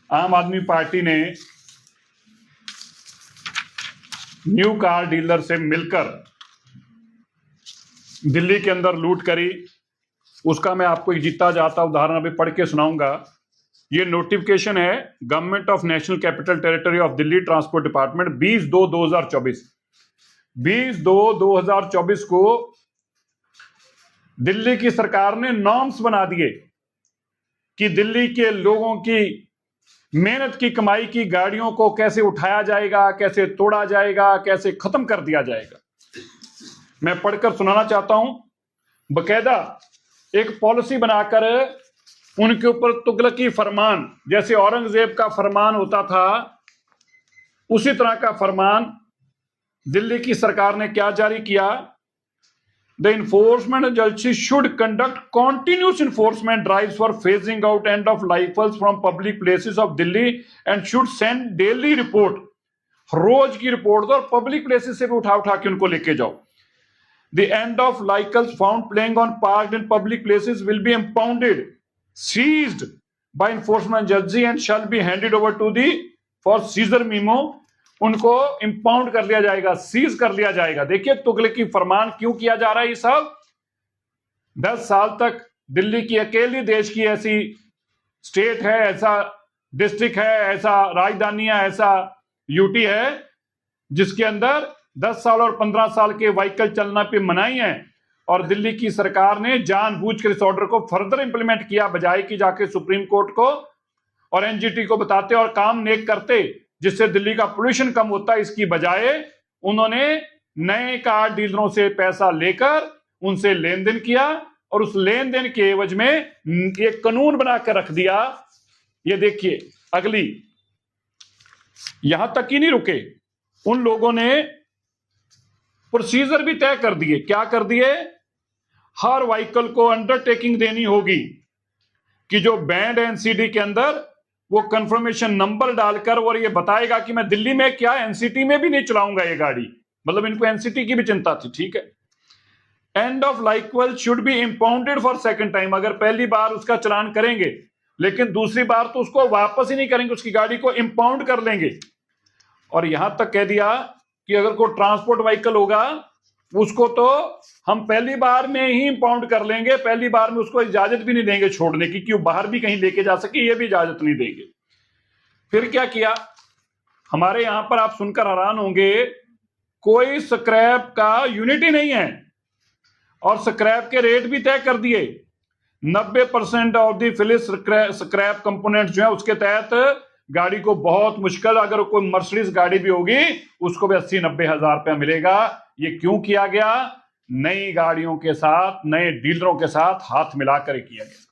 आम आदमी पार्टी ने न्यू कार डीलर से मिलकर दिल्ली के अंदर लूट करी। उसका मैं आपको एक जीता जाता उदाहरण अभी पढ़ के सुनाऊंगा। ये नोटिफिकेशन है government of national capital territory of Delhi transport department 20/2/2024। 20/2/2024 को दिल्ली की सरकार ने नॉर्म्स बना दिए कि दिल्ली के लोगों की मेहनत की कमाई की गाड़ियों को कैसे उठाया जाएगा, कैसे तोड़ा जाएगा, कैसे खत्म कर दिया जाएगा। मैं पढ़कर सुनाना चाहता हूं। बकायदा एक पॉलिसी बनाकर उनके ऊपर तुगलकी फरमान, जैसे औरंगजेब का फरमान होता था, उसी तरह का फरमान दिल्ली की सरकार ने क्या जारी किया। The enforcement agency should conduct continuous enforcement drives for phasing out end of life vehicles from public places of Delhi and should send daily report। रोज की रिपोर्ट दो और पब्लिक प्लेसेस से भी उठा के उनको लेके जाओ। The end of vehicles found playing on parked in public places will be impounded, seized by enforcement agency and shall be handed over to the for seizure memo। उनको इंपाउंड कर लिया जाएगा, सीज कर लिया जाएगा। देखिए तुगलकी फरमान क्यों किया जा रहा है। ये सब 10 साल तक दिल्ली की अकेली देश की ऐसी स्टेट है, ऐसा डिस्ट्रिक्ट है, ऐसा राजधानी है, ऐसा यूटी है जिसके अंदर 10 साल और 15 साल के व्हीकल चलना पे मनाही है। और दिल्ली की सरकार ने जानबूझकर इस ऑर्डर को फर्दर इंप्लीमेंट किया, बजाय कि जाके सुप्रीम कोर्ट को और एनजीटी को बताते और काम नेक करते जिससे दिल्ली का पोल्यूशन कम होता है। इसकी बजाय उन्होंने नए कार डीलरों से पैसा लेकर उनसे लेन देन किया और उस लेन देन के एवज में एक कानून बनाकर रख दिया। ये देखिए अगली, यहां तक ही नहीं रुके, उन लोगों ने प्रोसीजर भी तय कर दिए। क्या कर दिए? हर व्हीकल को अंडरटेकिंग देनी होगी कि जो बैंड एनसीडी के अंदर वो कंफर्मेशन नंबर डालकर और ये बताएगा कि मैं दिल्ली में क्या एनसीटी में भी नहीं चलाऊंगा ये गाड़ी। मतलब इनको एनसीटी की भी चिंता थी। ठीक है। And of vehicle should be impounded for second time. अगर पहली बार उसका चलान करेंगे लेकिन दूसरी बार तो उसको वापस ही नहीं करेंगे, उसकी गाड़ी को इंपाउंड कर लेंगे। और यहां तक कह दिया कि अगर कोई ट्रांसपोर्ट व्हीकल होगा उसको तो हम पहली बार में ही इंपाउंड कर लेंगे, पहली बार में उसको इजाजत भी नहीं देंगे छोड़ने की कि वो बाहर भी कहीं लेके जा सके, ये भी इजाजत नहीं देंगे। फिर क्या किया हमारे यहां पर, आप सुनकर हैरान होंगे, कोई स्क्रैप का यूनिट ही नहीं है और स्क्रैप के रेट भी तय कर दिए। 90% of the finish scrap component जो है उसके तहत गाड़ी को बहुत मुश्किल, अगर कोई मर्सिडीज गाड़ी भी होगी उसको भी 80-90 हजार रुपया मिलेगा। ये क्यों किया गया? नई गाड़ियों के साथ, नए डीलरों के साथ हाथ मिलाकर किया गया।